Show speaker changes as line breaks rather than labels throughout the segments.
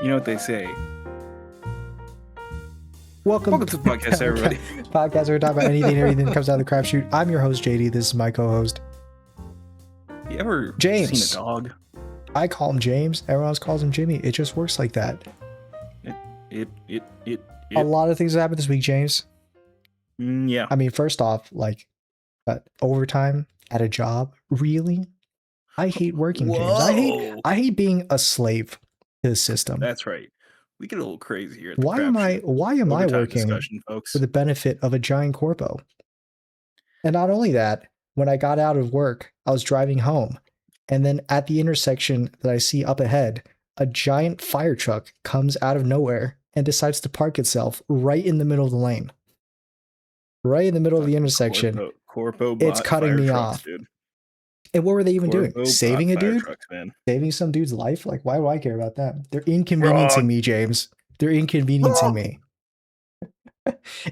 You know what they say.
Welcome
to the podcast, everybody.
Podcast where we talk about anything and everything that comes out of the crap shoot. I'm your host, JD. This is my co-host.
You ever
James.
seen a dog?
I call him James. Everyone else calls him Jimmy. It just works like that. A lot of things happen this week, James.
Yeah.
I mean, first off, like overtime at a job. Really? I hate working, James. I hate being a slave to the system.
That's right. We get a little crazy here. At the
Why am I working
folks?
for the benefit of a giant corpo? And not only that, when I got out of work, I was driving home, and then at the intersection that I see up ahead, a giant fire truck comes out of nowhere and decides to park itself right in the middle of the lane. Right in the middle of the intersection.
Corpo
it's cutting me off.
Dude.
And what were they even doing? Saving a dude?
Trucks, man.
Saving some dude's life? Like, why do I care about that? They're inconveniencing me, James. They're inconveniencing me.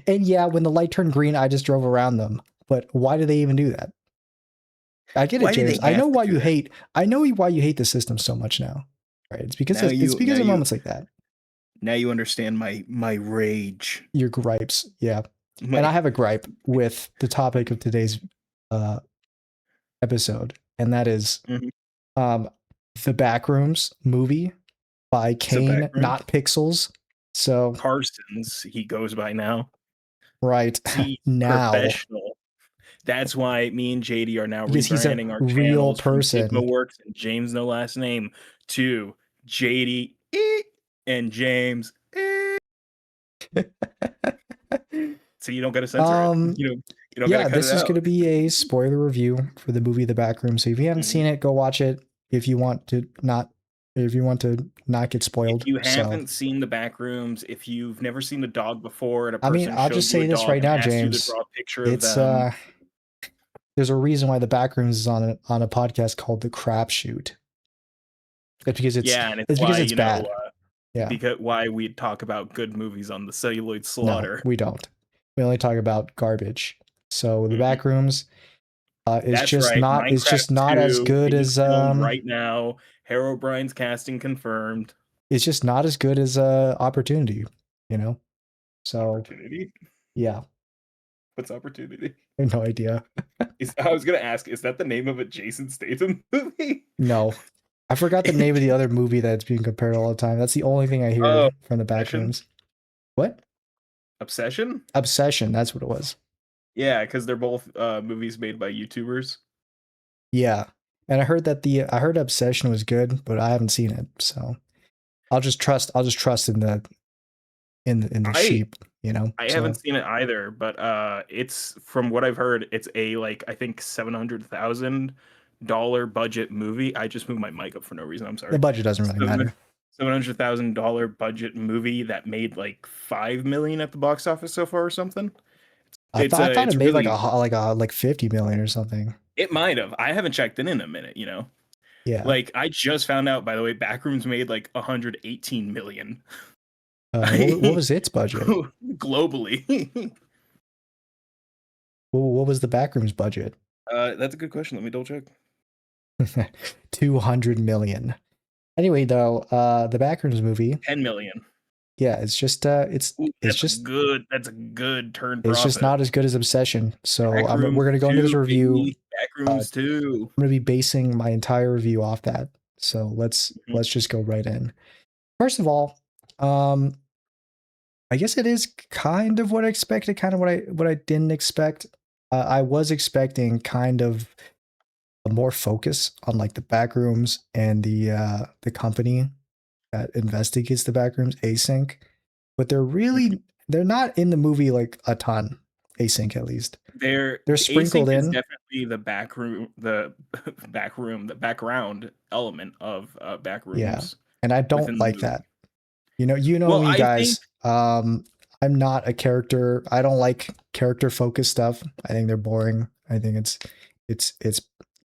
And yeah, when the light turned green, I just drove around them. But why do they even do that? I get it, James. I know why you hate. I know why you hate the system so much now. Right? It's because of moments like that.
Now you understand my rage.
Your gripes, yeah. And I have a gripe with the topic of today's episode, and that is the Backrooms movie by Kane, not Pixels. So
Carson's, he goes by now.
Right. Now.
Professional. That's why me and JD are now rebranding our
real
channels
person.
from Works and James No Last Name to JD and James. So you don't got to censor it. You don't
yeah, this is going to be a spoiler review for the movie The Backroom. So if you haven't seen it, go watch it. If you want to not get spoiled.
If you haven't seen The Backrooms, if you've never seen a dog before, and
I'll just say this right now, James. It's there's a reason why The Backrooms is on a podcast called The Crap Chute. It's because it's bad. Yeah.
Because why we talk about good movies on the Celluloid Slaughter.
No, we don't. We only talk about garbage. So The Backrooms is just not. It's just not as good as
right now. Harold O'Brien's casting confirmed.
It's just not as good as Opportunity. You know. So.
Opportunity.
Yeah.
What's Opportunity?
I have no idea.
I was gonna ask. Is that the name of a Jason Statham movie?
No. I forgot the name of the other movie that's being compared all the time. That's the only thing I hear from The Backrooms. What?
Obsession?
Obsession, that's what it was.
Yeah, because they're both movies made by YouTubers.
Yeah. And I heard Obsession was good, but I haven't seen it. So I'll just trust in the sheep, you know.
I haven't seen it either, but it's, from what I've heard, it's a I think $700,000 budget movie. I just moved my mic up for no reason. I'm sorry.
The budget doesn't really matter.
$700,000 budget movie that made $5 million at the box office so far or something.
I thought it made like 50 million or something.
It might have. I haven't checked in a minute, you know.
Yeah.
I just found out, by the way, Backrooms made 118 million.
What was its budget
globally?
What was the Backrooms budget?
That's a good question. Let me double check.
200 million. Anyway, though, the Backrooms movie,
10 million.
Yeah, it's just it's just
good. That's a good turn.
It's
profit.
just not as good as Obsession. So we're gonna go into this review.
Backrooms 2.
I'm gonna be basing my entire review off that. So let's just go right in. First of all, I guess it is kind of what I expected, kind of what I didn't expect. I was expecting kind of more focus on the Backrooms and the company that investigates the Backrooms, Async, but they're not in the movie a ton. Async, at least they're sprinkled in.
Is definitely the background element of Backrooms.
Yeah, and I don't like that. You know me, guys. I'm not a character. I don't like character focused stuff. I think they're boring. I think it's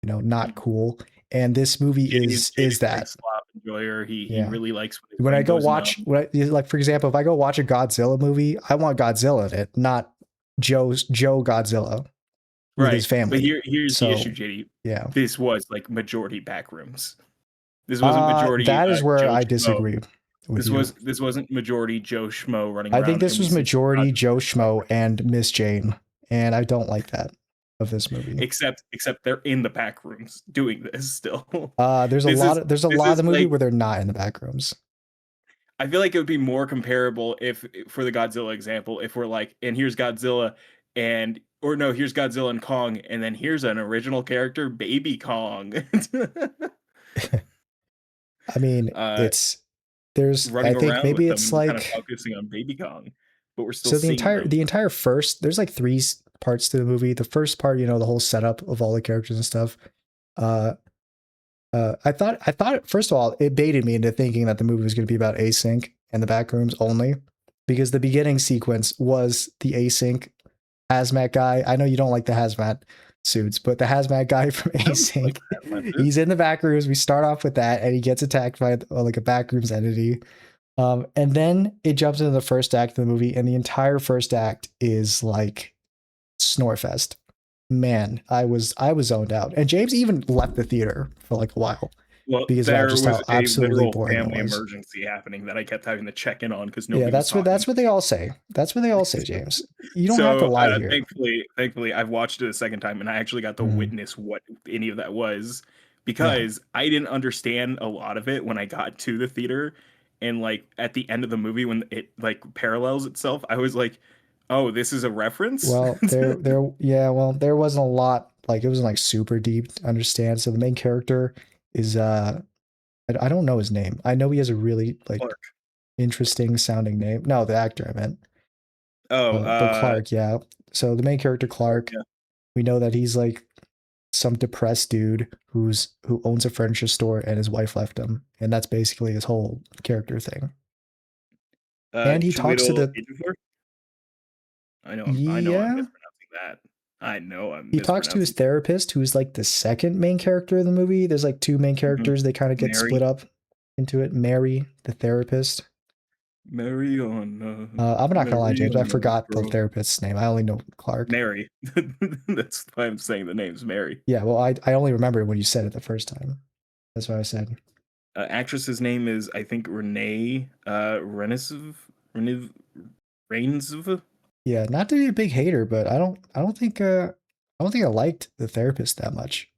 not cool. And this movie is that.
Enjoyer. He really likes
when I go watch for example, if I go watch a Godzilla movie, I want Godzilla in it, not Joe Godzilla with his family.
But here's the issue, JD.
Yeah,
this was majority Backrooms. This wasn't majority.
That is where I disagree. with you.
This wasn't majority Joe Schmo running
I think
around
this
and we
was
see
majority
Godzilla
Joe
in the
Schmo and Miss Jane, and I don't like that of this movie.
except they're in the back rooms doing this still.
There's a
This
lot
is
of there's a
this
lot of
is
the movie
like
where they're not in the back rooms.
I feel like it would be more comparable if for the Godzilla example, if we're like, and here's Godzilla and or no, here's Godzilla and Kong, and then here's an original character, Baby Kong.
I mean,
uh
it's there's I
running
think
around
maybe
with them
it's
and we're kind of
like
focusing on Baby Kong, but we're still
so the
seeing
entire
them.
the entire first there's like three parts to the movie. The first part, you know, the whole setup of all the characters and stuff. Uh, I thought first of all, it baited me into thinking that the movie was going to be about async and the back rooms only, because the beginning sequence was the async hazmat guy. I know you don't like the hazmat suits, but the hazmat guy from
I don't like
async,
that much.
he's in the back rooms. We start off with that, and he gets attacked by like a back rooms entity. And then it jumps into the first act of the movie, and the entire first act is like Snorefest. Man, I was zoned out. And James even left the theater for like a while
Well,
because of
there
just
was
how
a
absolutely
literal
boring it
family
was.
emergency happening that I kept having to check in on because
Yeah,
nobody was talking.
that's what they all say. That's what they all say, James. You don't have to
So
lie here.
thankfully, I've watched it a second time, and I actually got to
Mm,
witness what any of that was
yeah.
because I didn't understand a lot of it when I got to the theater, and like at the end of the movie when it like parallels itself, I was like, "Oh, this is a reference."
Well, yeah, well, there wasn't a lot, like it wasn't like super deep to understand. So the main character is I don't know his name. I know he has a really like
Clark.
interesting sounding name. No, the actor I meant.
Oh,
But Clark, yeah. So the main character Clark,
yeah.
we know that he's like some depressed dude who owns a furniture store and his wife left him, and that's basically his whole character thing. And he
Chute
talks to the
Ejiofor? I know I'm
yeah,
mispronouncing that. I know I'm
he talks to his
mispronouncing.
therapist, who's like the second main character in the movie. There's like two main
Mhm.
characters. They kind of get split
Mary.
up into it. Mary, the therapist.
Mariana.
I'm not gonna lie, James. I
Mariana,
forgot the
bro.
therapist's name. I only know Clark.
Mary. That's why I'm saying the name's Mary.
Yeah, well, I only remember when you said it the first time. That's what I said.
Actress's name is I think Renee Renee Rainsv.
Yeah, not to be a big hater, but I don't think I liked the therapist that much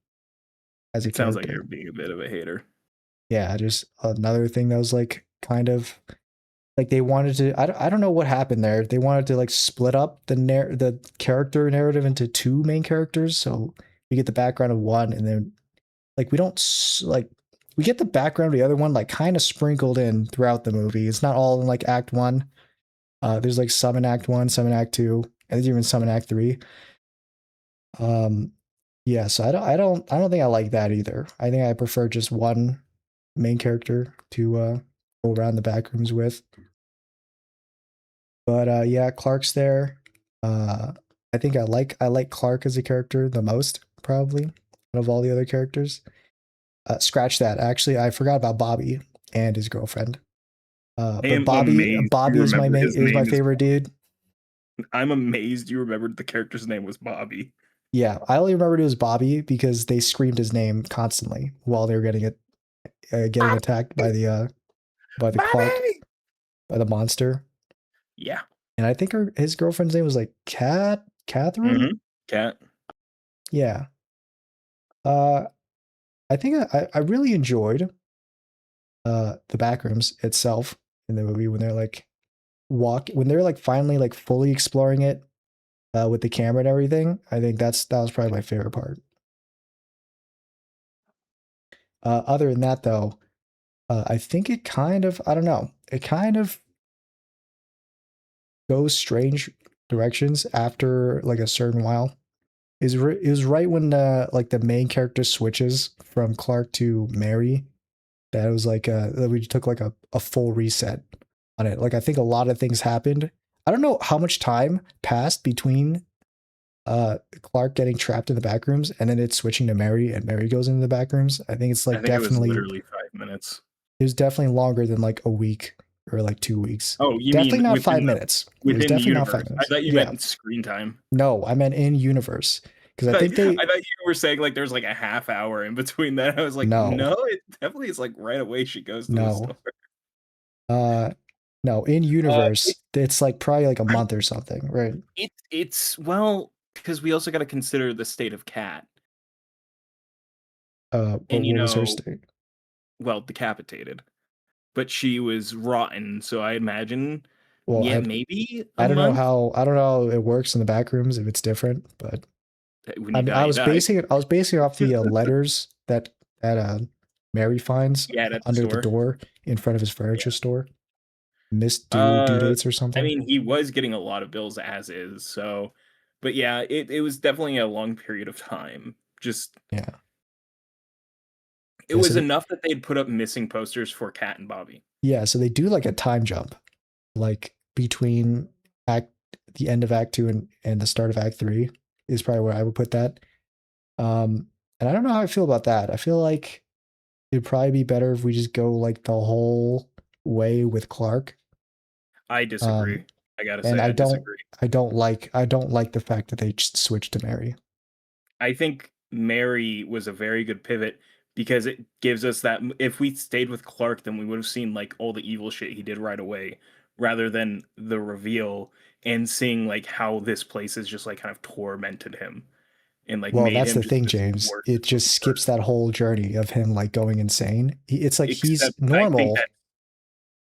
as a
Sounds like you're
character.
being a bit of a hater.
Yeah, just another thing that was like kind of like they wanted to I don't know what happened there. They wanted to like split up the character narrative into two main characters, so we get the background of one and then like we don't like we get the background of the other one like kind of sprinkled in throughout the movie. It's not all in like act 1. There's like some in act 1, some in act 2, and there's even some in act 3. Um, yeah, so I don't think I like that either. I think I prefer just one main character to go around the back rooms with. But yeah, Clark's there. Uh, I think I like Clark as a character the most, probably, out of all the other characters. Scratch that. Actually, I forgot about Bobby and his girlfriend.
I
But
am amazed you
Bobby
remembered his
is my
name is
favorite dude.
I'm amazed you remembered the character's name was Bobby.
Yeah, I only remembered it was Bobby because they screamed his name constantly while they were getting attacked by the Clark,
Bobby!
by the monster.
Yeah.
And I think his girlfriend's name was like Catherine.
Mm-hmm. Cat.
Yeah. Uh, I think I really enjoyed the backrooms itself in the movie when they're like when they're like finally like fully exploring it with the camera and everything. I think that was probably my favorite part. Other than that, though, I think it kind of I don't know. It kind of goes strange directions after like a certain while. It was right when like the main character switches from Clark to Mary that it was like that we took like a full reset on it. Like I think a lot of things happened. I don't know how much time passed between Clark getting trapped in the back rooms and then it's switching to Mary and Mary goes into the back rooms. I think it's
I
like
think it was
definitely
literally 5 minutes.
it was definitely longer than like a week or like 2 weeks.
Oh, you
Definitely
mean
not 5 minutes. It was
within the
definitely not five
universe? I
minutes.
thought you
Yeah.
meant screen time.
No, I meant in universe. Because I
I
think they
thought you were saying like there's like a half hour in between that. I was like,
no,
no, it definitely is like right away she goes to the
no.
store.
Uh, no, in
It
universe, it's like probably like a month or something, right?
it's well, because we also gotta consider the state of Cat,
What
and, you
was her
know,
state?
well, decapitated, but she was rotten, so I imagine,
Well,
yeah, maybe a
I don't know
month
how it works in the back rooms if it's different, but
when
I
you
mean,
die, you die.
I was basing it off the letters that Mary finds
Yeah, at the
under the
store.
door in front of his
Yeah.
furniture store. Missed due
Uh,
dates or
I
something.
mean, he was getting a lot of bills as is, so but yeah, it was definitely a long period of time. Just
Yeah.
it
Yeah.
was enough that they'd put up missing posters for Cat and Bobby.
So they do like a time jump, like between act the end of Act Two and the start of Act Three is probably where I would put that. And I don't know how I feel about that. I feel like it'd probably be better if we just go like the whole way with Clark.
I
Um,
disagree. I gotta
and
say, I disagree.
I don't like the fact that they just switched to Mary.
I think Mary was a very good pivot because it gives us that if we stayed with Clark, then we would have seen like all the evil shit he did right away, rather than the reveal and seeing like how this place has just like kind of tormented him and like
Well,
made
that's
him
the
just
thing,
this
James.
worse
It just
looking
skips
person.
that whole journey of him like going insane. It's like he's
Except I think
normal
that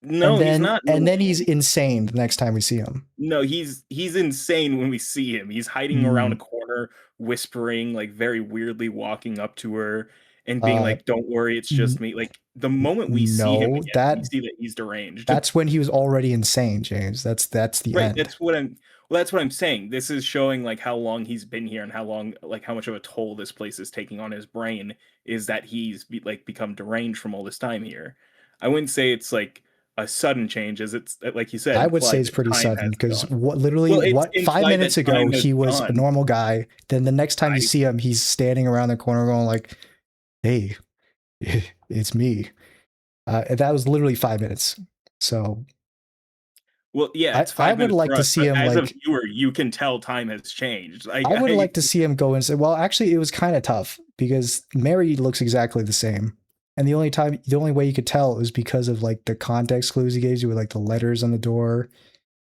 no, he's not
and then
normal.
he's insane the next time we see him.
No, he's insane when we see him. He's hiding around a
Mm,
corner, whispering, like very weirdly walking up to her and being
uh,
like, "Don't worry, it's just
n-
me." Like the moment we see him
no,
again, we see that he's deranged.
that's when he was already insane, James. That's the
Right,
end.
that's what I'm saying. This is showing like how long he's been here and how long like how much of a toll this place is taking on his brain is that like become deranged from all this time here. I wouldn't say it's like a sudden change as it's like you said
I would say
implied
it's
that
pretty
time
sudden
has
because
gone.
literally
Well, it's
what five
implied that
minutes ago
time has
he was a
gone.
normal guy. Then the next time you
I
see him, he's standing around the corner going like, "Hey, it's me." That was literally 5 minutes. So
well, yeah, it's
I
5
would
minutes
like
for
to
us,
see
but
him
as a
like
viewer, you can tell time has changed. Like
I would
I
like to see him go and say, well, actually, it was kind of tough because Mary looks exactly the same. And the only way you could tell was because of like the context clues he gave you with like the letters on the door.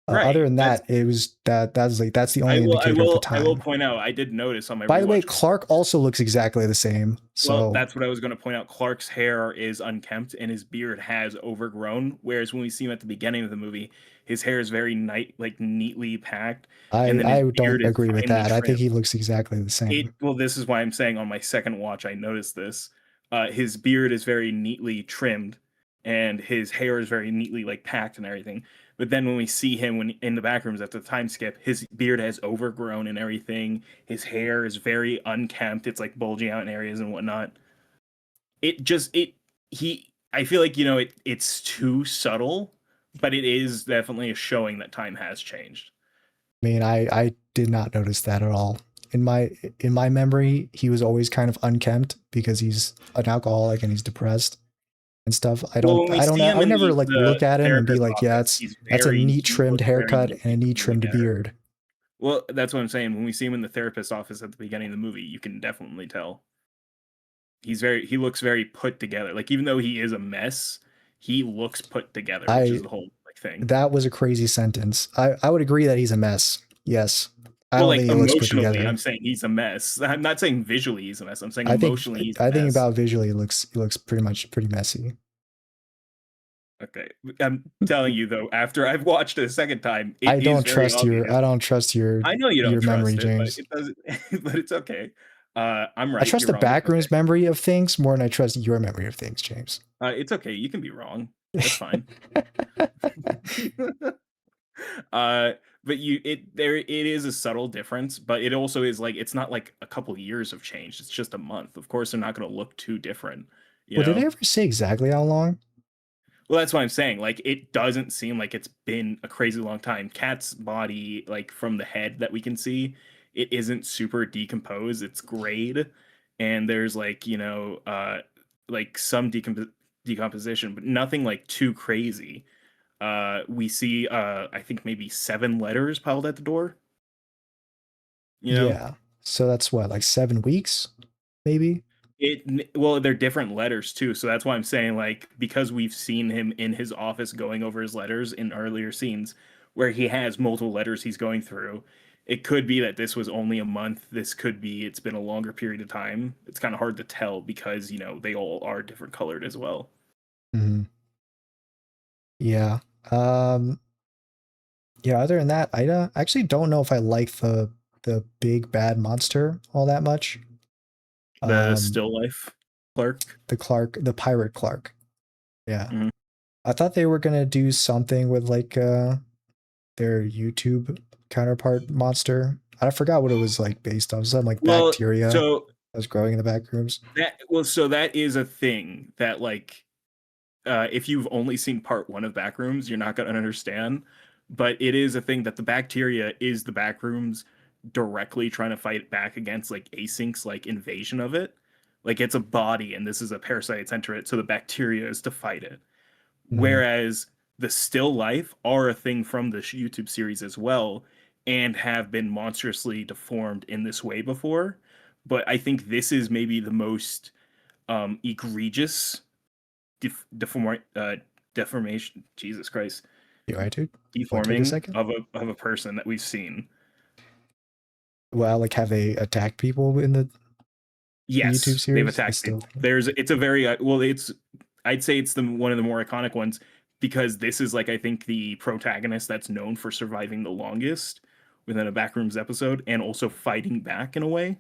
Other
right.
than
That's
that, it was that's the only
I
indicator of the
will
time.
point out I did notice on my
By the way,
rewatch.
Clark also looks exactly the same.
Well,
So
that's what I was going to point out. Clark's hair is unkempt and his beard has overgrown. Whereas when we see him at the beginning of the movie, his hair is very like neatly packed, and then his
I
beard
don't
is
agree with
finely
that. I think he
trimmed.
looks exactly the
It
same.
well, this is why I'm saying on my second watch I noticed this. His beard is very neatly trimmed, and his hair is very neatly like packed and everything. But then when we see him when in the back rooms after the time skip, his beard has overgrown and everything. His hair is very unkempt. It's like bulging out in areas and whatnot. It just it he I feel like it's too subtle, but it is definitely a showing that time has changed.
I mean, I did not notice that at all. In my memory, he was always kind of unkempt because he's an alcoholic and he's depressed and stuff.
Well, when we see
I
him
would
in
never like
the
look at him and be
therapist's
like, yeah,
office,
that's a neat
he
trimmed
looks very
haircut and a
neatly
neat
put
trimmed
together.
beard.
Well, that's what I'm saying. When we see him in the therapist's office at the beginning of the movie, you can definitely tell. He looks very put together. Like even though he is a mess, he looks put together, which is
I
the whole like thing.
That was a crazy sentence. I would agree that he's a mess. Yes. I
Well,
don't
like
think he looks put
emotionally,
together.
I'm saying he's a mess. I'm not saying visually he's a mess. I'm saying emotionally he's a
I think
mess.
about visually it looks pretty messy.
Okay. I'm telling you though, after I've watched it a second time, it is very obvious.
I don't trust
I know you don't
your memory,
trust it, but
James.
it doesn't but it's okay. I'm
I
right,
trust
you're
the
wrong, it's okay.
backrooms memory of things more than I trust your memory of things, James.
It's okay, you can be wrong. That's fine. Uh, but it is a subtle difference, but it also is like it's not like a couple years of change. It's just a month. Of course, they're not going to look too different, you
Well, did they
know.
ever say exactly how long?
Well, that's what I'm saying. Like, it doesn't seem like it's been a crazy long time. Cat's body, like from the head that we can see, it isn't super decomposed. It's grayed, and there's like some decomposition, but nothing like too crazy. We see I think maybe 7 letters piled at the door, you know?
Yeah. So that's what, like 7 weeks, maybe?
Well, they're different letters too, so that's why I'm saying like because we've seen him in his office going over his letters in earlier scenes where he has multiple letters he's going through. It could be that this was only a month. This could be it's been a longer period of time. It's kind of hard to tell because, they all are different colored as well.
Mhm. Yeah. Yeah, other than that, I actually don't know if I like the big bad monster all that much.
The
Um,
still life clerk.
the pirate Clark. Yeah.
Mhm.
I thought they were gonna do something with like their YouTube counterpart monster. I forgot what it was like based on. Something like
Well,
bacteria
so
that was growing in the back rooms.
that is a thing that like if you've only seen part one of Backrooms, you're not going to understand. But it is a thing that the bacteria is the Backrooms directly trying to fight back against like async's like invasion of it. Like it's a body, and this is a parasite that's entered it, so the bacteria is to fight it.
Mhm.
Whereas the still life are a thing from the YouTube series as well, and have been monstrously deformed in this way before. But I think this is maybe the most egregious deform deformation. Jesus Christ,
You alright, dude? What took a
deforming
second?
of a person that we've seen.
Well, like have they attacked people in the YouTube
Yes, they've
series? I
attacked
still
people.
think.
It's a very well. I'd say it's the one of the more iconic ones because this is like I think the protagonist that's known for surviving the longest within a Backrooms episode and also fighting back in a way.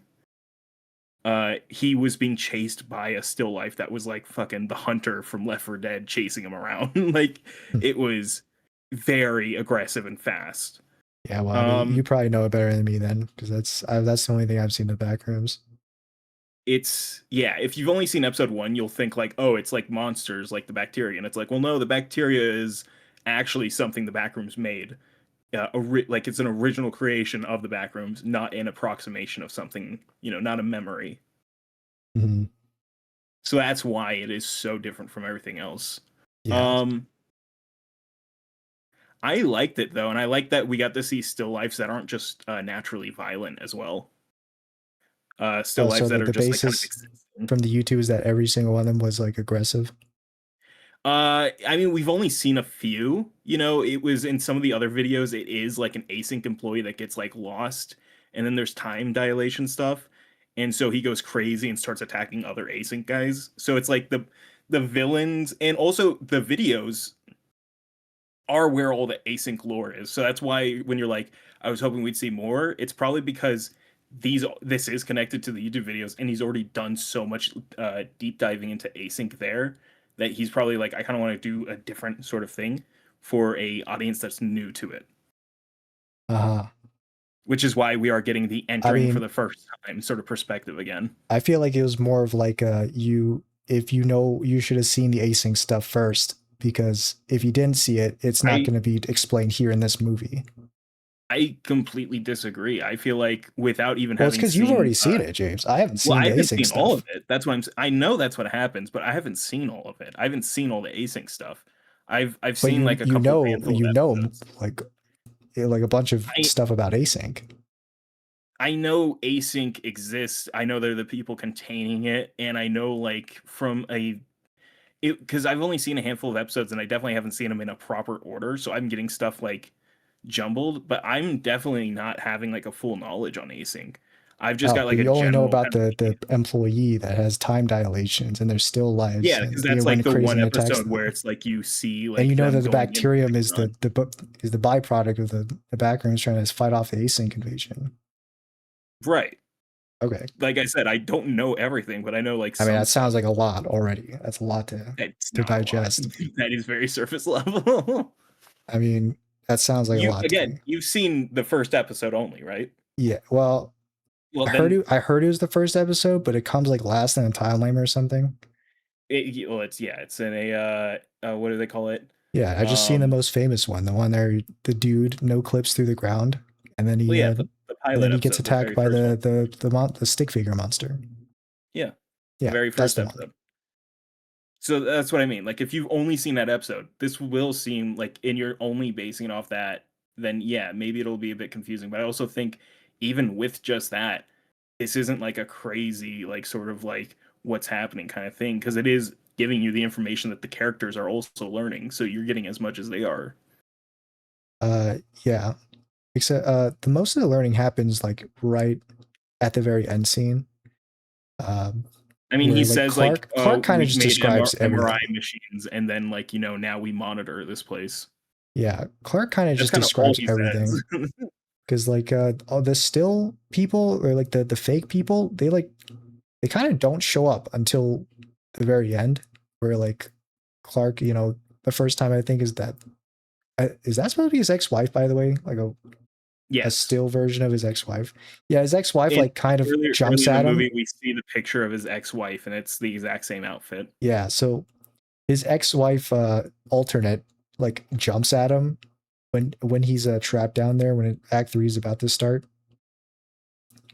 He was being chased by a still life that was like fucking the hunter from Left 4 Dead chasing him around. Like it was very aggressive and fast.
Yeah, well, I mean, you
Um,
probably know it better than me then, because that's the only thing I've seen in the Backrooms.
it's yeah, if you've only seen episode one, you'll think like, oh, it's like monsters, like the bacteria, and it's like, well, no, the bacteria is actually something the Backrooms made. Like it's an original creation of the Backrooms, not an approximation of something, not a memory.
Mhm.
So that's why it is so different from everything else.
Yeah.
Um, I liked it though, and I like that we got to see still lifes that aren't just naturally violent as well. Still
Oh, so
lifes that are
the
just like kind of
basis
existing.
from the YouTube is that every single one of them was like aggressive.
I mean, we've only seen a few. It was in some of the other videos. It is like an async employee that gets like lost, and then there's time dilation stuff, and so he goes crazy and starts attacking other async guys. So it's like the villains and also the videos are where all the async lore is. So that's why when you're like, I was hoping we'd see more, it's probably because this is connected to the YouTube videos, and he's already done so much deep diving into async there that he's probably like, I kind of want to do a different sort of thing for a audience that's new to it.
Uh-huh.
Which is why we are getting the
I
entering for
mean,
the first time sort of perspective again.
I feel like it was more of like you if you know you should have seen the async stuff first because if you didn't see it, it's not
I
going to be explained here in this movie.
I completely disagree. I feel like without even
Well, it's
having
because you've
seen
already seen it, James. I haven't
well,
seen
I
the
haven't
async
seen all of
stuff.
it. That's what I know that's what happens, but I haven't seen all of it. I haven't seen all the async stuff. I've
But
seen like a
you
couple
know
handful of
you know
episodes.
like like a bunch of
I
stuff about async.
I know async exists. I know they're the people containing it, and I know like from a it because I've only seen a handful of episodes, and I definitely haven't seen them in a proper order. So I'm getting stuff like jumbled, but I'm definitely not having like a full knowledge on async. I've just
Oh,
got
but
like a
you only know
general
about
kind of
the employee that has time dilations and their still lives
yeah, because
and they
that's
went
like the
crazy
one
and attacks
episode where
them.
it's like you see
And you
like
know
them
that the
going in
bacterium
like
is
on.
is the byproduct of the backrooms trying to fight off the async invasion.
Right.
Okay.
Like I said, I don't know everything, but I know like
I mean,
some
that sounds
stuff.
like a lot already. That's a lot
That's
to
not a lot.
digest.
That is very surface level.
I mean, that sounds like a lot to me.
You've seen the first episode only, right?
Yeah. Well,
Well, then
I heard it was the first episode, but it comes like last in a timeline or something.
it's yeah, it's in a what do they call it?
Yeah, I just seen the
Um,
most famous one, the one there the dude no clips through the ground,
well, yeah, the
and
pilot
then he gets
episode, the
attacked
very
by
first one.
the stick figure monster.
Yeah, the
Yeah,
very
that's
first
the one.
episode. So that's what I mean. Like, if you've only seen that episode, this will seem like, and you're only basing it off that, then yeah, maybe it'll be a bit confusing. But I also think, even with just that, this isn't like a crazy, like, sort of like what's happening kind of thing, because it is giving you the information that the characters are also learning, so you're getting as much as they are.
Yeah. Except the most of the learning happens like right at the very end scene. Um,
I mean, he
where like
says like,
Clark kind of
we've
just
made
describes
MRI
everything.
machines, and then like, now we monitor this place.
Yeah, Clark kind of
That's
just
kind of all
describes
he
everything.
says.
Because like all the still people or like the fake people, they kind of don't show up until the very end, where like Clark, the first time I think is that supposed to be his ex-wife, by the way, like a
Yes.
still version of his ex-wife. Yeah, his ex-wife
In
like kind of
early
jumps
in the
at him.
movie, we see the picture of his ex-wife, and it's the exact same outfit.
Yeah, so his ex-wife alternate like jumps at him when he's trapped down there when Act 3 is about to start.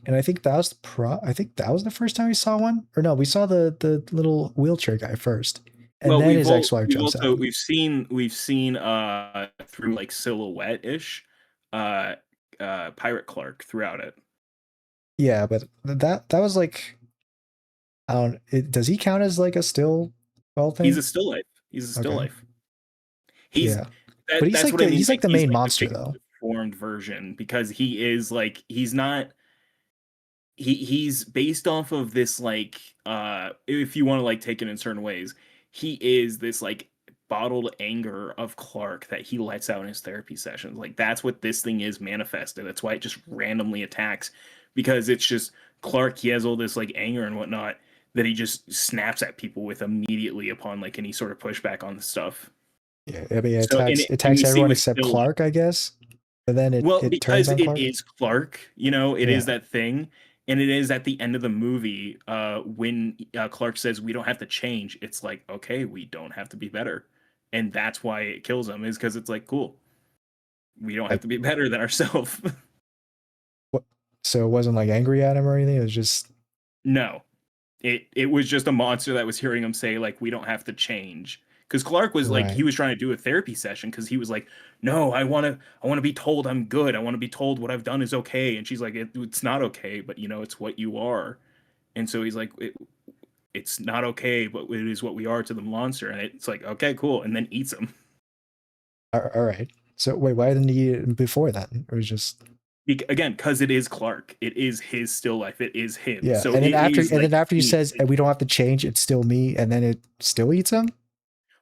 And I think that was I think that was the first time we saw one. Or no, we saw the little wheelchair guy first. And
Well,
then his ex-wife
we've
jumps at
also
him.
we've seen through like silhouette-ish uh Pirate Clark throughout it.
Yeah, but that was like I don't does he count as like a still well
He's a
thing?
still life. He's a still
Okay.
life. He's
Yeah. But he's
that's
like
what I
the
mean
he's
by
like the
he's
main
like the
monster
big
though.
deformed version, because he is like, he's not, he's based off of this like, if you want to like take it in certain ways, he is this like bottled anger of Clark that he lets out in his therapy sessions. Like that's what this thing is manifested. That's why it just randomly attacks, because it's just Clark, he has all this like anger and whatnot that he just snaps at people with immediately upon like any sort of pushback on the stuff.
Yeah, I mean
So
it
and
attacks
we see
everyone
with
except
still,
Clark, I guess. And then
well,
it turns
because
on
it
Clark.
is Clark, it is
Yeah.
that thing. And it is at the end of the movie, when Clark says we don't have to change, it's like, okay, we don't have to be better. And that's why it kills him, is because it's like, cool, we don't have
Like
to be better than ourselves.
what so it wasn't like angry at him or anything. It was just
No, it was just a monster that was hearing him say like, we don't have to change. Because Clark was like, he
right.
was trying to do a therapy session because he was like, no, I want to be told I'm good. I want to be told what I've done is okay. And she's like, it's not okay, but it's what you are. And so he's like, it's not okay, but it is what we are to the monster. And it's like, okay, cool. And then eats him.
All right. So wait, why didn't he eat it before that? It was just
Again, because it is Clark. It is his still life. It is him.
yeah.
So it is
And
like
then after he
me.
says and we don't have to change, it's still me, and then it still eats him?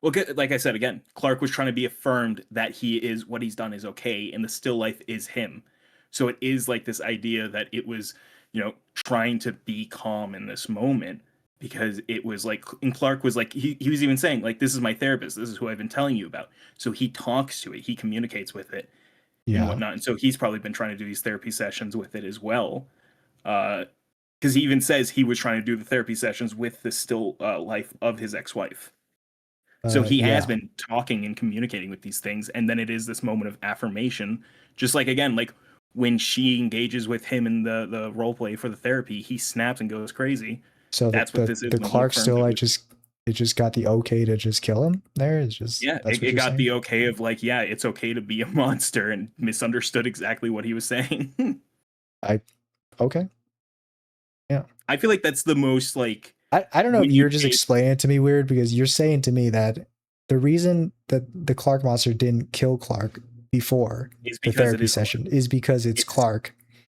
Well, like I said, again, Clark was trying to be affirmed that he is, what he's done is okay, and the still life is him. So it is like this idea that it was, trying to be calm in this moment, because it was like, and Clark was like, he was even saying, like, this is my therapist. This is who I've been telling you about. So he talks to it, he communicates with it and
Yeah.
whatnot. And so he's probably been trying to do these therapy sessions with it as well. Because he even says he was trying to do the therapy sessions with the still life of his ex-wife. So he has
Yeah.
been talking and communicating with these things, and then it is this moment of affirmation. Just like, again, like when she engages with him in the role play for the therapy, he snaps and goes crazy.
So
That's what this is
the
when he
Clark
affirms
still
it
I
with.
just it just got the okay to just kill him there. It's just
Yeah,
that's what
it
you're
got
saying?
the okay of like, yeah, it's okay to be a monster, and misunderstood exactly what he was saying.
I okay. Yeah.
I feel like that's the most like,
I don't know if
when you
you're just
take,
explaining it to me weird because you're saying to me that the reason that the Clark monster didn't kill Clark before
is
the
because it
therapy
is Clark.
session is because it's
It's,
Clark.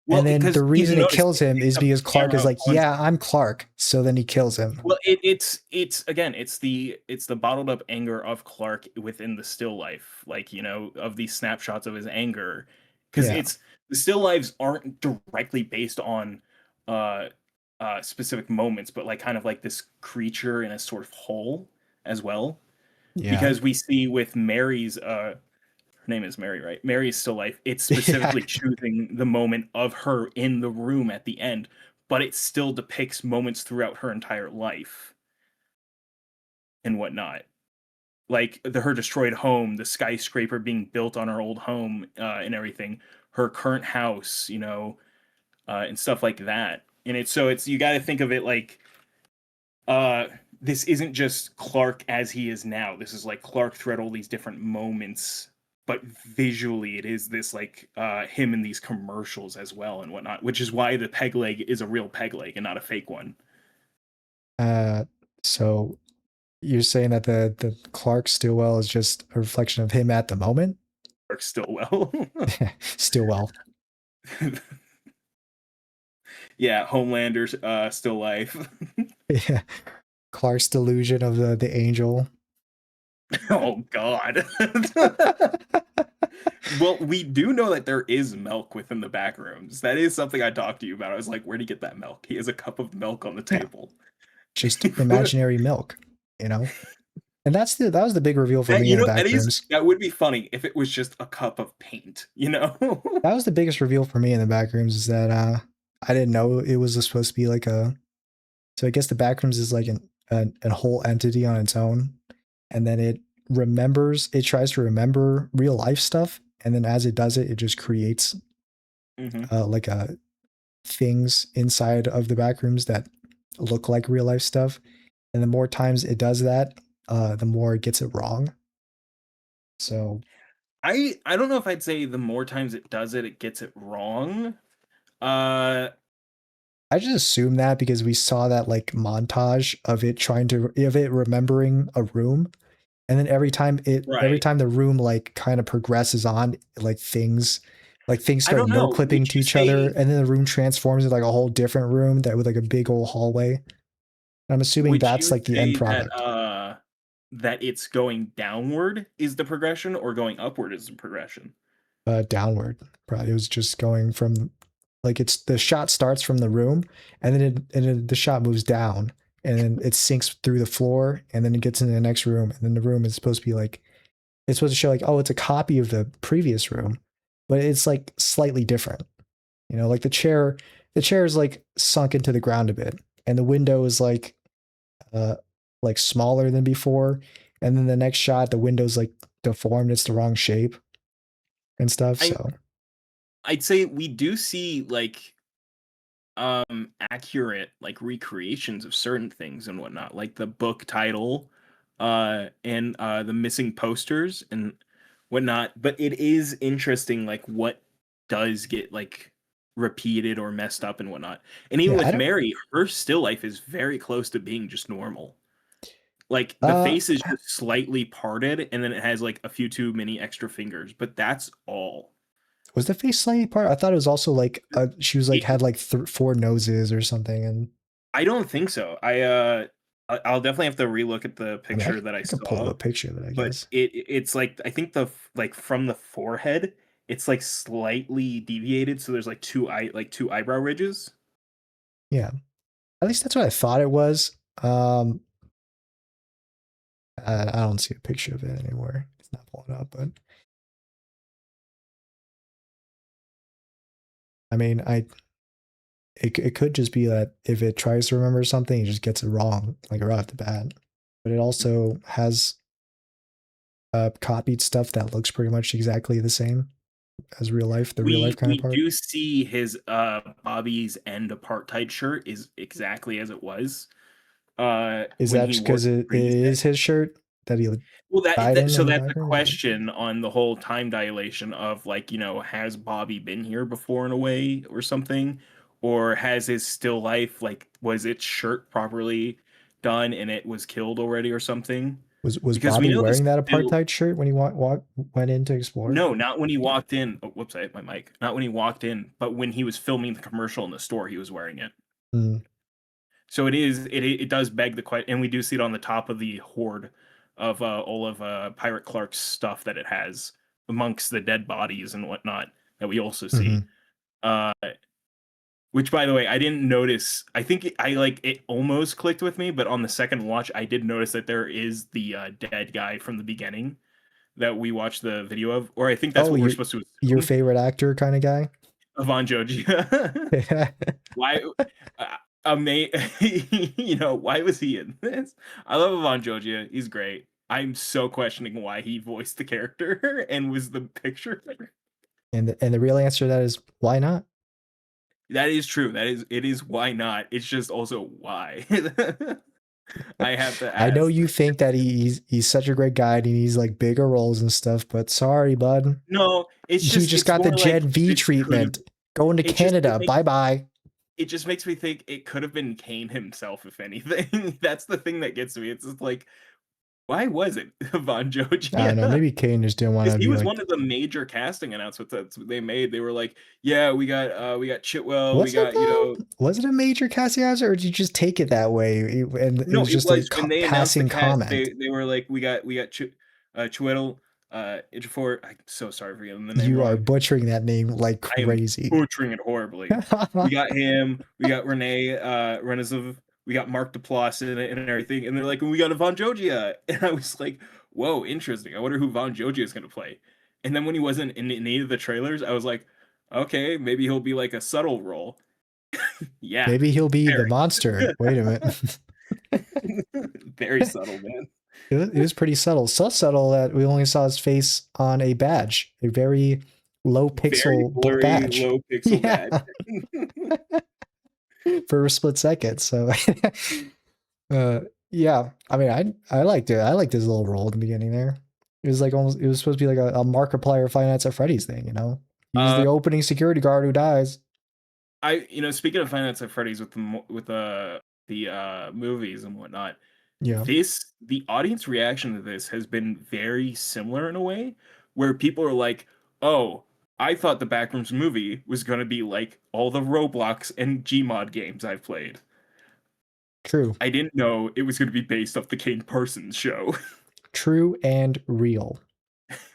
well,
And then the
because you
reason it
notice
kills
it
him
picks
is
up
because
the
Clark is
camera
like,
on.
yeah, I'm Clark. So then he kills him.
Well, it's again, it's the bottled up anger of Clark within the still life, like, of these snapshots of his anger, because
Yeah.
it's the still lives aren't directly based on uh specific moments, but like kind of like this creature in a sort of whole as well.
Yeah.
Because we see with Mary's her name is Mary, right? Mary's still life. It's
Yeah.
specifically choosing the moment of her in the room at the end, but it still depicts moments throughout her entire life and whatnot. Like her destroyed home, the skyscraper being built on her old home, and everything, her current house, and stuff like that. And it's you got to think of it like, uh, this isn't just Clark as he is now. This is like Clark throughout all these different moments, but visually it is this like, him in these commercials as well and whatnot, which is why the peg leg is a real peg leg and not a fake one.
Uh, so you're saying that the Clark Stillwell is just a reflection of him at the moment?
Works still well.
Stillwell.
Yeah, Homelander's still life.
Yeah. Clark's delusion of the angel.
Oh God. Well, we do know that there is milk within the back rooms. That is something I talked to you about. I was like, where'd he get that milk? He has a cup of milk on the
Yeah,
table.
just imaginary milk, you know? And that was the big reveal for
That,
me in
you
the
know,
back rooms.
that would be funny if it was just a cup of paint, you know?
That was the biggest reveal for me in the back rooms is that I didn't know it was supposed to be like a so I guess the back rooms is like a whole entity on its own, and then it tries to remember real life stuff, and then as it does it, it just creates
Hmm.
like things inside of the back rooms that look like real life stuff. And the more times it does that, the more it gets it wrong. So
I don't know if I'd say the more times it does it, it gets it wrong. Uh,
I just assume that because we saw that like montage of it remembering a room, and then every
right.
time the room like kind of progresses on, like things
I
start
don't
no
know.
clipping
Would
to
you
each other,
say
and then the room transforms into like a whole different room that with like a big old hallway. And I'm assuming
would
that's
you
like the end
say that
product,
that it's going downward is the progression or going upward is the progression?
downward. Probably it was just going from like it's the shot starts from the room, and then the shot moves down, and then it sinks through the floor, and then it gets into the next room, and then the room is supposed to be like it's supposed to show like, oh, it's a copy of the previous room, but it's like slightly different. You know, like the chair is like sunk into the ground a bit, and the window is uh like smaller than before, and then the next shot the window's like deformed, it's the wrong shape and stuff.
I
So
I'd say we do see like accurate like recreations of certain things and whatnot, like the book title and the missing posters and whatnot. But it is interesting like what does get like repeated or messed up and whatnot. And even
yeah, I
with
don't.
Mary, her still life is very close to being just normal. Like the
Uh,
face is just slightly parted and then it has like a few too many extra fingers, but that's all.
was the face slightly part? I thought it was also like she was like
It,
had like four noses or something, and
I don't think so. I'll definitely have to relook at the
I mean,
picture that I
I could pull up
saw,
a picture of it, I
but
guess.
it's like I think like from the forehead, it's like slightly deviated, so there's like two eyebrow ridges.
Yeah, at least that's what I thought it was. I don't see a picture of it anywhere. It's not pulling up, but I mean, it could just be that if it tries to remember something, it just gets it wrong, like right off the bat. But it also has copied stuff that looks pretty much exactly the same as real life, the real life
We
counterpart.
do see his Bobby's End apartheid shirt is exactly as it was
Is
when
that
he
just
wore
because
it
it
previous day.
is his shirt that he
Well,
died
so
in the
that's a
background? Or?
question on the whole time dilation of like, has Bobby been here before in a way or something? Or has his still life, like, was its shirt properly done and it was killed already or something?
Was
Because we
Bobby
know this
wearing that
still,
apartheid shirt when he went in to explore?
no, not when he walked in. Oh, whoops, I hit my mic. Not when he walked in, but when he was filming the commercial in the store, he was wearing it.
Mm,
So it does beg the question, and we do see it on the top of the hoard of all of Pirate Clark's stuff that it has amongst the dead bodies and whatnot that we also see.
hmm
Uh, which, by the way, I didn't notice. I think I like it almost clicked with me, but on the second watch, I did notice that there is the dead guy from the beginning that we watched the video of, or I think that's
Oh,
what we're supposed to
your
assume.
favorite actor kind of guy?
Avon Joji. Why? Why was he in this? I love Ivan Jogia. He's great. I'm so questioning why he voiced the character and was the picture.
And the real answer to that is why not?
That is true. It is why not. It's just also why. I have to
I know
ask.
you think that he's such a great guy and he needs like bigger roles and stuff, but sorry, bud.
No,
You just
it's
got the
more like
Gen V
the truth.
treatment. Going to
It
Canada.
makes
Bye bye.
it just makes me think it could have been Kane himself, if anything. That's the thing that gets me. It's just like, why was it Von
I don't know.
Jogia?
Maybe Kane just didn't want
Because
to
he
be
was
like,
one of the major casting announcements that they made. They were like, "Yeah, we got Chitwell, we
was it
got, you
though?
know."
Was it a major casting answer, or did you just take it that way? And it
No,
was
it
just a
was when they announced the
passing
cast,
comment.
they were like, we got Chiwetel, Ejiofor. I'm so sorry for getting the name
You are
wrong.
butchering that name like
I am
crazy.
butchering it horribly. We got him, we got Renee, Renaziv, we got Mark Duplass in it and everything, and they're like, "And we got a Von Jogia," and I was like, "Whoa, interesting. I wonder who Von Jogia is gonna play." And then when he wasn't in any of the trailers, I was like, "Okay, maybe he'll be like a subtle role." Yeah,
Maybe he'll be the
very,
monster. Wait a minute.
very subtle, man.
It was pretty subtle. So subtle that we only saw his face on a badge, a very low
Very
pixel
blurry,
badge.
low pixel
Yeah,
bad.
for a split second. So, uh, yeah. I mean, I liked it. I liked his little role in the beginning there. It was like almost. It was supposed to be like a Markiplier Five Nights at Freddy's thing. You know, he's
Uh,
the opening security guard who dies.
speaking of Five Nights at Freddy's with the movies and whatnot,
Yeah,
the audience reaction to this has been very similar in a way, where people are like, "Oh, I thought the Backrooms movie was gonna be like all the Roblox and Gmod games I've played.
true,
I didn't know it was gonna be based off the Kane Parsons show."
true and real.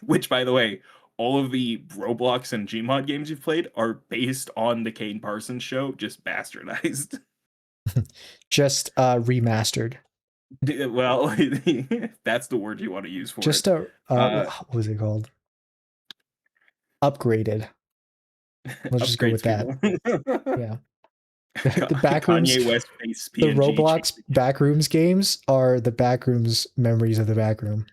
Which, by the way, all of the Roblox and Gmod games you've played are based on the Kane Parsons show, just bastardized.
Just remastered.
Well, that's the word you want to use for it.
Just a
Uh,
what was it called? Upgraded. Let's just go
upgrades
with that.
people.
Yeah. The backrooms,
Kanye West face
the
PNG
Roblox
cheesy.
backrooms games are the backrooms memories of the backroom.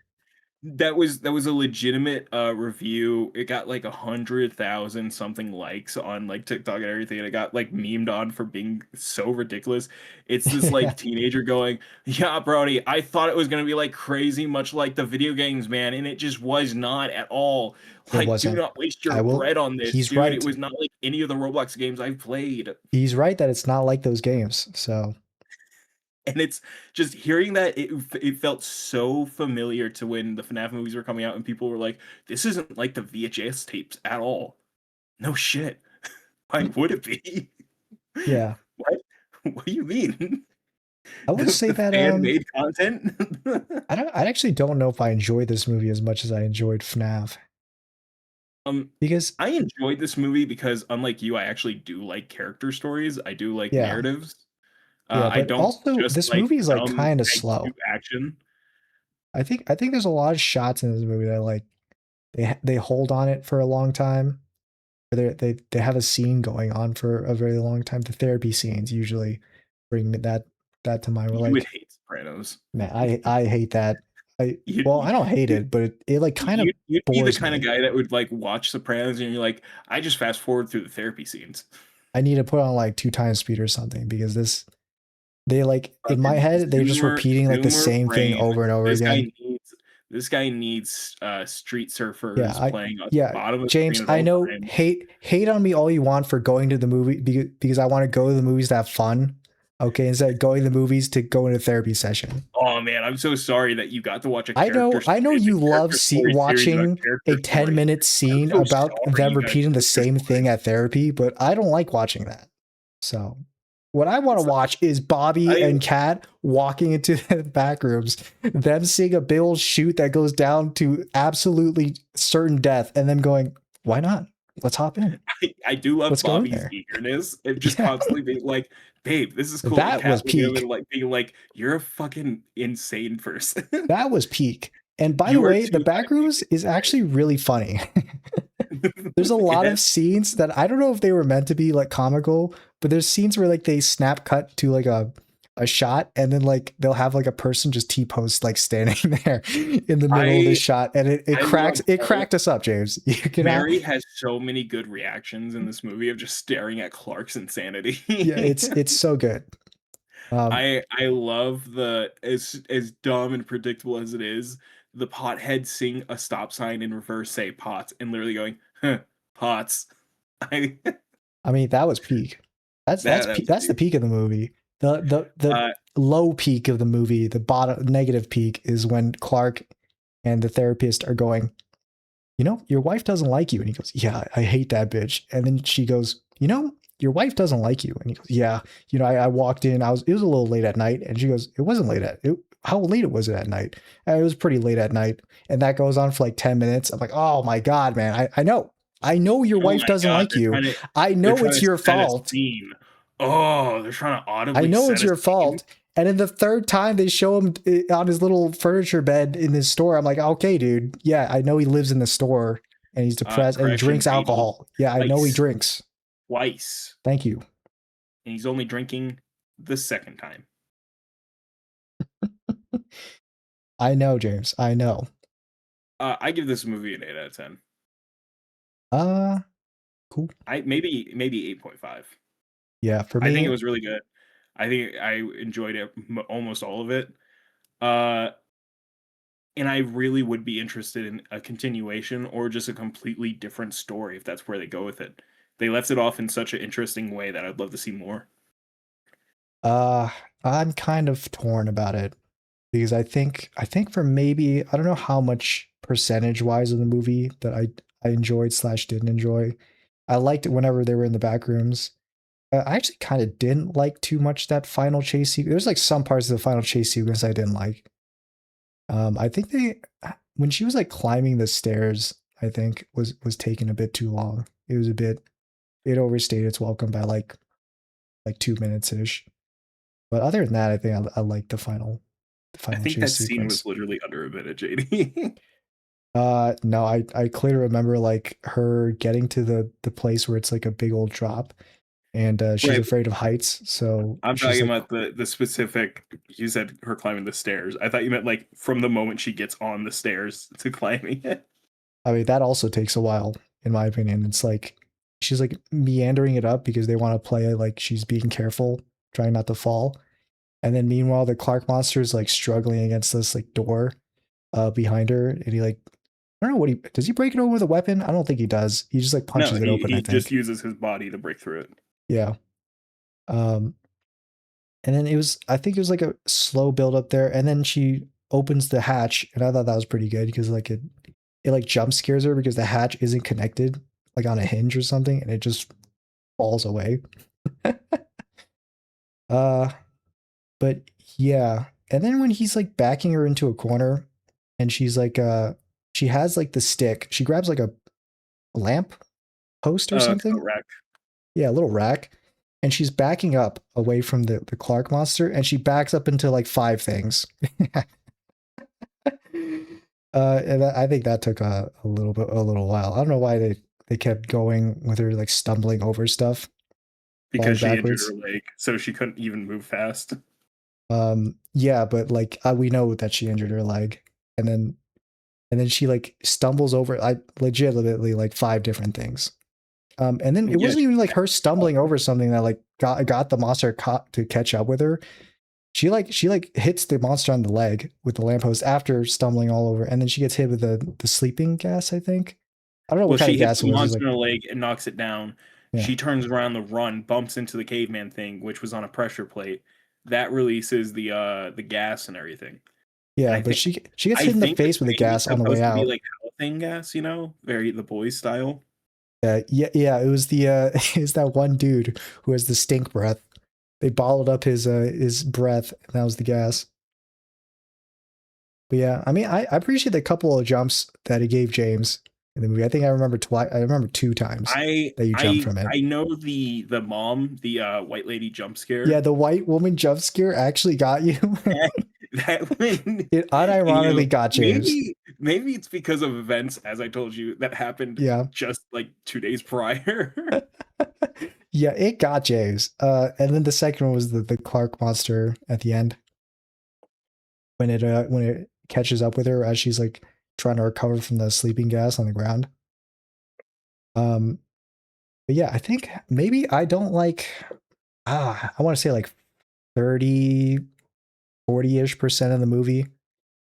That was a legitimate review. It got like 100,000 something likes on like TikTok and everything, and it got like memed on for being so ridiculous. It's this
Yeah,
like teenager going, "Yeah, Brody, I thought it was gonna be like crazy, much like the video games, man, and it just was not at all.
it
Like, do
wasn't.
not waste your
I will.
bread on this,
He's
dude. It
right.
was not like any of the Roblox games I've played."
He's right that it's not like those games. So
And it's just hearing that it felt so familiar to when the FNAF movies were coming out and people were like, "This isn't like the VHS tapes at all." No shit. Why would it be?
yeah,
What? What do you mean?
I will say
The
that
fan-made content?
I actually don't know if I enjoyed this movie as much as I enjoyed FNAF
Um,
because
I enjoyed this movie because unlike you, I actually do like character stories. I do like
yeah,
narratives.
yeah,
I
but
don't
also
just
this
like
movie is like
dumb
kind of
thank you
slow.
action.
I think there's a lot of shots in this movie that like they hold on it for a long time. They have a scene going on for a very long time. The therapy scenes usually bring that to mind. We're
You would
like,
hate Sopranos.
man, I hate that.
You
Well, I don't hate
you
it, but it like kind of
you'd be the
bores
kind of
me.
guy that would like watch Sopranos and you're like, I just fast forward through the therapy scenes.
I need to put on like 2 times speed or something because this they like in my
Fucking
head they're just repeating like the
Zoomer
same thing
brain.
over and over
This guy
again.
needs this guy needs street
Yeah,
surfers
I
playing at the
yeah,
bottom of the
James,
screen at
I
all
know
times.
hate on me all you want for going to the movie because I want to go to the movies to have fun. Okay, instead of going to the movies to go in a therapy session.
Oh man, I'm so sorry that you got to watch a character
I know
story. It's
you
a
love
character story series about
watching
character
a
story.
10-minute
I'm
scene
so
about
sorry
them
you got a
repeating the
character
same thing
story.
at therapy, but I don't like watching that. So, what I want to
It's like,
watch is Bobby
I
and Kat walking into the back rooms, them seeing a Bill shoot that goes down to absolutely certain death, and them going, "Why not? Let's hop in.
I do love
Let's go in
Bobby's
there."
eagerness and just
Yeah,
constantly being like, "Babe, this is cool," and
that
Cat
was
looking at him and
peak.
like being like, "You're a fucking insane person.
That was peak. And by the
You are
way, the
too
back
high to
rooms is
be
actually really funny. There's a
it
lot
has
of scenes that I don't know if they were meant to be like comical, but there's scenes where like they snap cut to like a shot and then like they'll have like a person just T-post like standing there in the middle of the
I
shot and
I love
it
all
cracked us up, James. You can
Mary has so many good reactions in this movie of just staring at Clark's
yeah,
insanity.
it's so good.
I love the as dumb and predictable as it is, the pothead seeing a stop sign in reverse say pots and literally going, huh, pots. I
I mean that was peak.
That was
That's the peak of the movie. The
uh,
low peak of the movie, the bottom negative peak is when Clark and the therapist are going, you know, your wife doesn't like you. And he goes, yeah, I hate that bitch. And then she goes, you know, your wife doesn't like you. And he goes, yeah, you know, I walked in, it was a little late at night. And she goes, it wasn't how late was it at night? And it was pretty late at night. And that goes on for like 10 minutes. I'm like, oh my God, man. I know your
oh
wife
my
doesn't
god,
like you. I
they're
know
trying
it's
to
your
set a
fault.
scene. Oh, they're trying to
I
audibly
know
set
it's
a
your
scene.
fault. And then the third time they show him on his little furniture bed in his store, I'm like, okay, dude. Yeah, I know he lives in the store and he's depressed and he
Correction,
drinks
maybe
alcohol. Yeah, I know he
twice.
drinks.
Twice.
Thank you.
And he's only drinking the second time.
I know, James. I know.
I give this movie an 8 out of 10.
Uh, cool.
I maybe 8.5.
Yeah, for
I think it
me,
was really good. I think I enjoyed it, almost all of it. Uh, and I really would be interested in a continuation or just a completely different story if that's where they go with it. They left it off in such an interesting way that I'd love to see more.
uh, I'm kind of torn about it because I think for maybe I don't know how much percentage wise of the movie that I enjoyed slash didn't enjoy. I liked it whenever they were in the back rooms. I actually kind of didn't like too much that final chase sequence. There's like some parts of the final chase sequence I didn't like. I think when she was like climbing the stairs, I think was taking a bit too long. It was a bit it overstayed its welcome by like 2 minutes ish. But other than that, I think I like the
I
final
think
chase
that scene
sequence.
was literally under a minute, JD.
No, I clearly remember like her getting to the place where it's like a big old drop, and she's
Right.
afraid of heights, so
I'm
she's
talking
like,
about the specific. You said her climbing the stairs. I thought you meant like from the moment she gets on the stairs to climbing it.
I mean, that also takes a while, in my opinion. It's like she's like meandering it up because they want to play it like she's being careful, trying not to fall. And then meanwhile, the Clark monster is like struggling against this like door behind her, and he like I don't know what he does. He break it open with a weapon? I don't think he does. He just like
No,
punches it
he
open. I
he just
think.
uses his body to break through it.
Yeah. Um, and then I think it was like a slow build up there, and then she opens the hatch, and I thought that was pretty good because like it like jump scares her because the hatch isn't connected like on a hinge or something, and it just falls away. uh, but yeah, and then when he's like backing her into a corner, and she's like she has like the stick, she grabs like a lamp post or something.
Correct.
Yeah, a little rack. And she's backing up away from the Clark monster, and she backs up into like five things. And I think that took a little while. I don't know why they kept going with her like stumbling over stuff, falling
Because she injured
backwards.
her leg, so she couldn't even move fast.
Yeah, but like we know that she injured her leg, and then she like stumbles over I legitimately like five different things. And then it
Yeah,
wasn't even like her stumbling over something that like got the monster to catch up with her. She like hits the monster on the leg with the lamppost after stumbling all over, and then she gets hit with the sleeping gas. I think I don't know
well,
what kind
she
of
hits
gas it
the
was. It was
monster
like
in the leg and knocks it down.
yeah,
She turns around the run, bumps into the caveman thing, which was on a pressure plate. That releases the gas and everything. And
yeah.
I
But
think
she gets
I
hit in the
think
face with the
maybe
gas
it's
on the way
supposed to be
out.
like halothane gas, very the boys style.
Yeah. It was is that one dude who has the stink breath. They bottled up his breath, and that was the gas. But yeah, I mean, I appreciate the couple of jumps that he gave James in the movie. I think I remember twice. I remember two times
I
that you jumped
I
from it.
I know the mom, the white lady jump
Yeah,
scare.
the white woman jump scare actually got you.
That when
It unironically got James.
maybe it's because of events, as I told you, that happened
Yeah.
just like 2 days prior.
Yeah, it got James. And then the second one was the Clark monster at the end when it catches up with her as she's like trying to recover from the sleeping gas on the ground. Um, but yeah, I think maybe I don't like I want to say like 30, 40-ish% of the movie.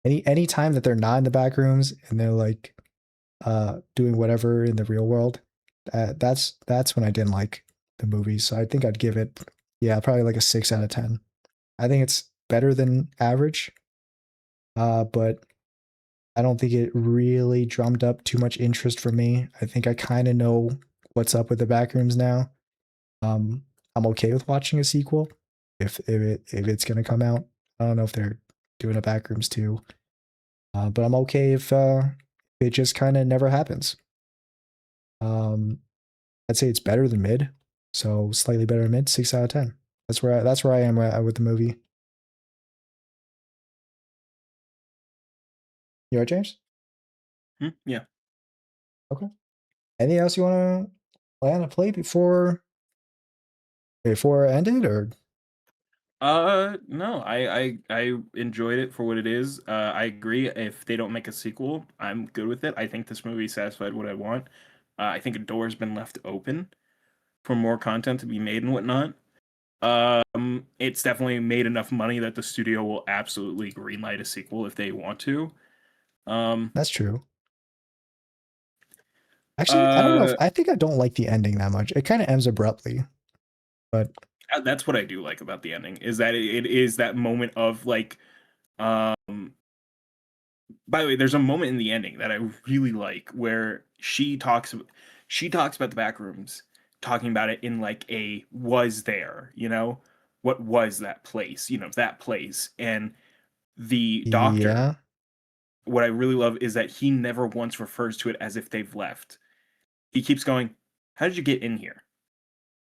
Any time that they're not in the back rooms and they're like doing whatever in the real world, that's when I didn't like. the movie, so I think I'd give it, yeah, probably like a 6 out of 10. I think it's better than average, but I don't think it really drummed up too much interest for me. I think I kind of know what's up with the Backrooms now. Um, I'm okay with watching a sequel if it's gonna come out. I don't know if they're doing a Backrooms too, but I'm okay if it just kind of never happens. Um, I'd say it's better than mid, so slightly better than mid. 6 out of 10. That's where I am with the movie. You alright, James?
Yeah.
Okay. Anything else you want to lay on a plate before it ended, or
No, I enjoyed it for what it is. I agree. If they don't make a sequel, I'm good with it. I think this movie satisfied what I want. I think a door's been left open for more content to be made and whatnot. It's definitely made enough money that the studio will absolutely greenlight a sequel if they want to. Um,
that's true. Actually, I don't know if
uh,
I think I don't like the ending that much. It kind of ends abruptly, but
that's what I do like about the ending is that it is that moment of like, um, by the way, there's a moment in the ending that I really like where she talks about the back rooms, talking about it in like a was there, what was that place, that place. And the doctor,
yeah,
what I really love is that he never once refers to it as if they've left. He keeps going, how did you get in here?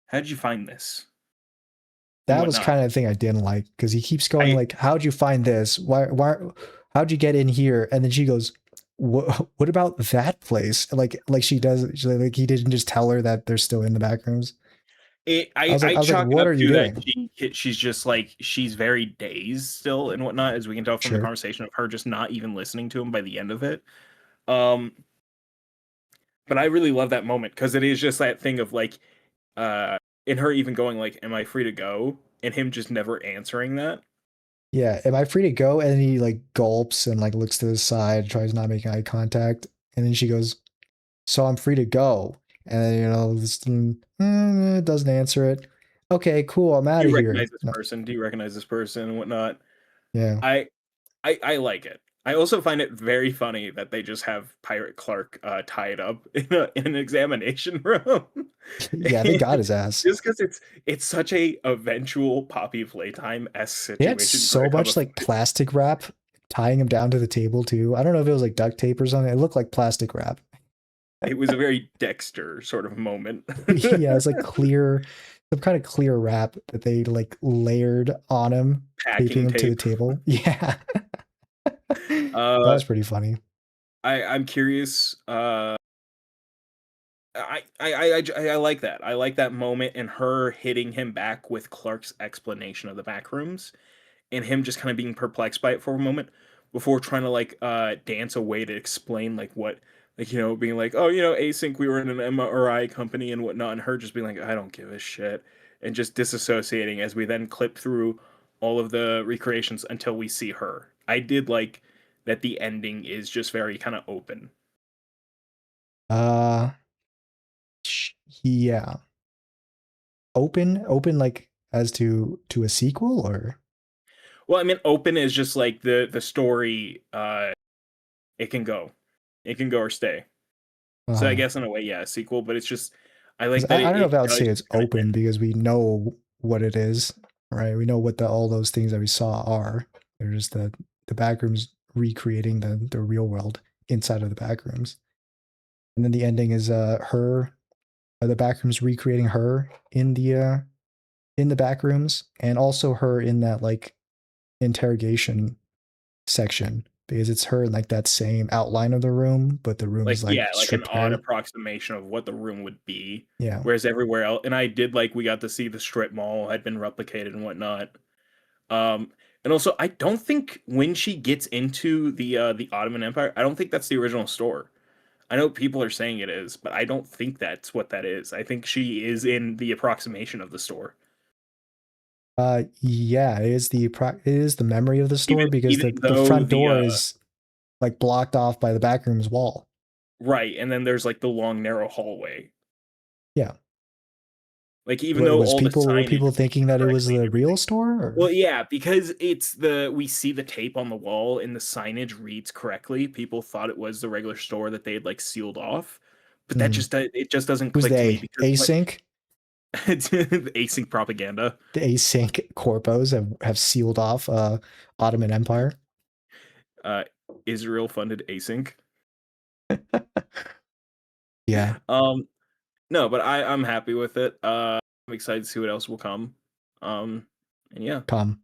How did you find this? And
that was
whatnot.
kind of the thing I didn't like because he keeps going
I
like, "How'd you find this? How'd you get in here?" And then she goes, What about that place?" Like she does, like he didn't just tell her that they're still in the back rooms.
I
I was like,
chalk it
"What
up
are you
to that
doing?"
she's just like she's very dazed still and whatnot, as we can tell from the
Sure.
conversation of her just not even listening to him by the end of it. Um, but I really love that moment because it is just that thing of like, uh, in her even going like, "Am I free to go?" and him just never answering that.
Yeah. Am I free to go? And then he like gulps and like looks to the side, tries not making eye contact, and then she goes, "So I'm free to go." And then doesn't answer it. Okay, cool. I'm
Do
out
you
of
recognize
here.
this
No,
person? Do you recognize this person and whatnot?
yeah.
I I like it. I also find it very funny that they just have Pirate Clark tied up in an examination room.
Yeah, they got his ass.
Just because it's such a eventual Poppy Playtime esque
They had
situation for
so
it to come
much
up.
like plastic wrap tying him down to the table too. I don't know if it was like duct tape or something. It looked like plastic wrap.
It was a very Dexter sort of moment.
Yeah, it's like clear, some kind of clear wrap that they like layered on him, taping
Packing
him to the
tape.
table. Yeah. That
Uh,
was pretty funny.
I'm curious. I like that. I like that moment and her hitting him back with Clark's explanation of the back rooms and him just kind of being perplexed by it for a moment before trying to like dance away to explain like what like being like, oh, async, we were in an MRI company and whatnot, and her just being like, I don't give a shit, and just disassociating as we then clip through all of the recreations until we see her. I did like that the ending is just very kind of open.
Uh, yeah. Open like as to a sequel or
Well, I mean, open is just like the story. It can go, it can go or stay. So I
uh
guess in a way, yeah, a sequel, but it's just I
'cause
like that
I don't know if
it
I would
does
say it's
just kind of
open
end.
because we know what it is, right? We know what the all those things that we saw are. They're just the backrooms recreating the real world inside of the backrooms. And then the ending is her the backrooms recreating her in the backrooms and also her in that like interrogation section because it's her in like that same outline of the room, but the room
Like,
is like
yeah, like an
stripped
odd
bare.
approximation of what the room would be,
Yeah.
whereas everywhere else, and I did like we got to see the strip mall had been replicated and whatnot. Um, and also I don't think when she gets into the Ottoman Empire, I don't think that's the original store. I know people are saying it is, but I don't think that's what that is. I think she is in the approximation of the store.
Yeah, it is the memory of the store because
Even
the
though
front door is like blocked off by the backrooms wall.
right, and then there's like the long narrow hallway.
Yeah.
Like even
What
though
was
all the
people were
signage
people
is
thinking that it was
correctly and
the real
everything.
store? Or?
Well, yeah, because we see the tape on the wall and the signage reads correctly. People thought it was the regular store that they had like sealed off, but that
Hmm.
just it just doesn't
Who's
click to me
they?
because like
Async?
it's async propaganda.
The async corpos have sealed off Ottoman Empire.
Uh, Israel funded async.
Yeah,
No, but I'm happy with it. I'm excited to see what else will come. And yeah,
come.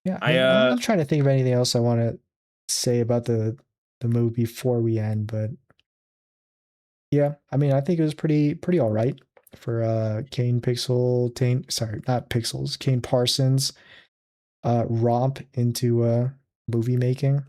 Yeah, I
I
mean, I'm trying to think of anything else I want to say about the movie before we end, but yeah, I mean, I think it was pretty all right for sorry, not Pixels, Kane Parsons romp into movie making.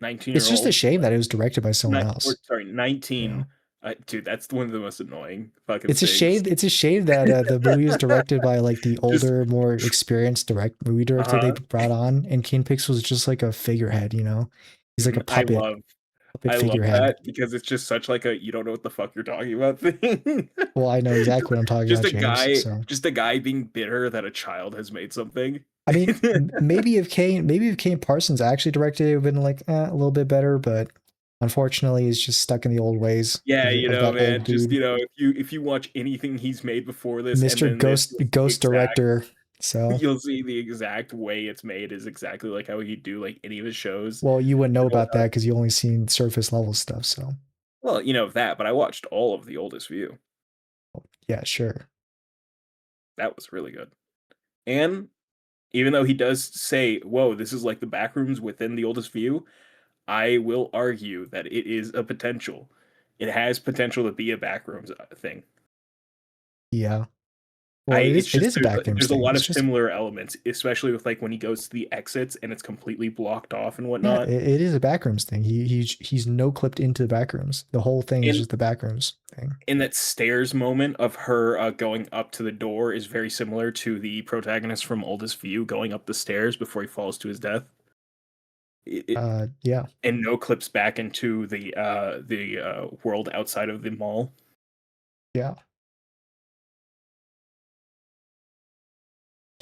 19
It's
year
just a
old,
shame that it was directed by someone else,
sorry,
you
19.
know.
Dude, that's one of the most annoying fucking
It's a
things.
shame. It's a shame that the movie was directed by like the
Just
older, more experienced movie director they
uh
brought on, and Kane Pixel was just like a figurehead. You know, he's like a
I
puppet
I love
figurehead.
that because it's just such like a you don't know what the fuck you're talking about thing.
Well, I know exactly what I'm talking about, James. So
Just a guy being bitter that a child has made something.
I mean, maybe if Kane Parsons actually directed it, it would have been like a little bit better. But unfortunately, he's just stuck in the old ways
Yeah,
of that old
man, just
dude,
if you watch anything he's made before this and
Mister
then this,
Ghost
you'll see the
Ghost
exact
Director. So
you'll see the exact way it's made is exactly like how he'd do like any of his shows.
well, you wouldn't know
Or,
about that because you only seen surface level stuff. So
well, you know that, but I watched all of The Oldest View.
yeah, sure.
That was really good. And even though he does say, "Whoa, this is like the Backrooms within The Oldest View," I will argue that it is a potential. It has potential to be a Backrooms thing.
Yeah.
I
Well,
it's
it
just
is a backrooms
there's a
thing.
lot
It's
of
just
similar elements, especially with like when he goes to the exits and it's completely blocked off and
yeah,
whatnot.
it is a backrooms thing. He's no clipped into the backrooms. The whole thing is
And
just the backrooms thing.
in that stairs moment of her going up to the door is very similar to the protagonist from Oldest View going up the stairs before he falls to his death. It
Yeah.
and no clips back into the world outside of the mall.
Yeah.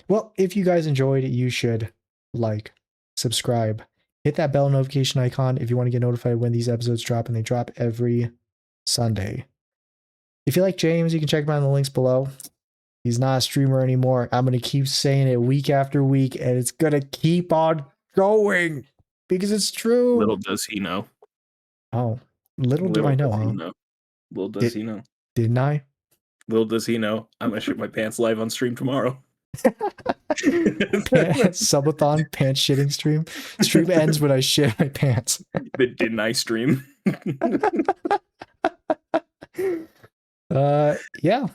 Well, if you guys enjoyed, you should like, subscribe, hit that bell notification icon if you want to get notified when these episodes drop, and they drop every Sunday. If you like James, you can check him out in the links below. He's not a streamer anymore. I'm going to keep saying it week after week, and it's going to keep on going because it's true.
Little does he know.
Oh, little do
Little
I know,
does he
huh?
know. Little does he know.
Didn't I?
Little does he know. I'm gonna shit my pants live on stream tomorrow.
Subathon pants shitting stream. Stream ends when I shit my pants.
But didn't I stream?
Yeah.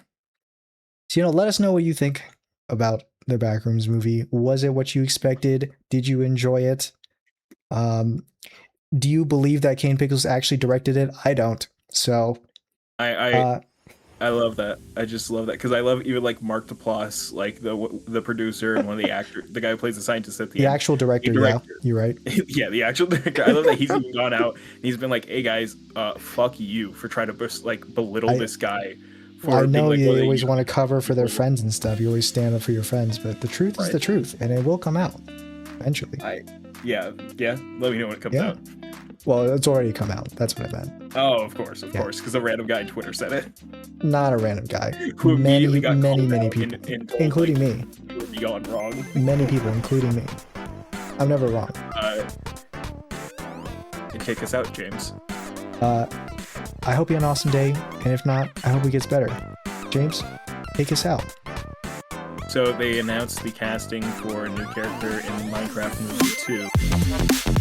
So, let us know what you think about the Backrooms movie. Was it what you expected? Did you enjoy it? Do you believe that Kane Pickles actually directed it? I don't. So,
I love that. I just love that because I love even like Mark Duplass, like the producer and one of the actors, the guy who plays the scientist at the end.
actual director, yeah, you're right.
Yeah, the actual director. I love that he's even gone out and he's been like, "Hey guys, fuck you for trying to like belittle this guy."
I know
like,
you always want to cover for their friends and stuff. You always stand up for your friends, but the truth is the truth, and it will come out eventually.
Yeah. Let me know when it comes out.
Well, it's already come out. That's what I meant.
Oh, of course, because a random guy on Twitter said it.
Not a random guy.
Who
many
many
people,
told,
including
like,
me.
You would be going wrong.
Many people, including me. I'm never wrong.
Kick us out, James.
I hope you have an awesome day, and if not, I hope it gets better. James, take us out.
So they announced the casting for a new character in Minecraft Movie 2.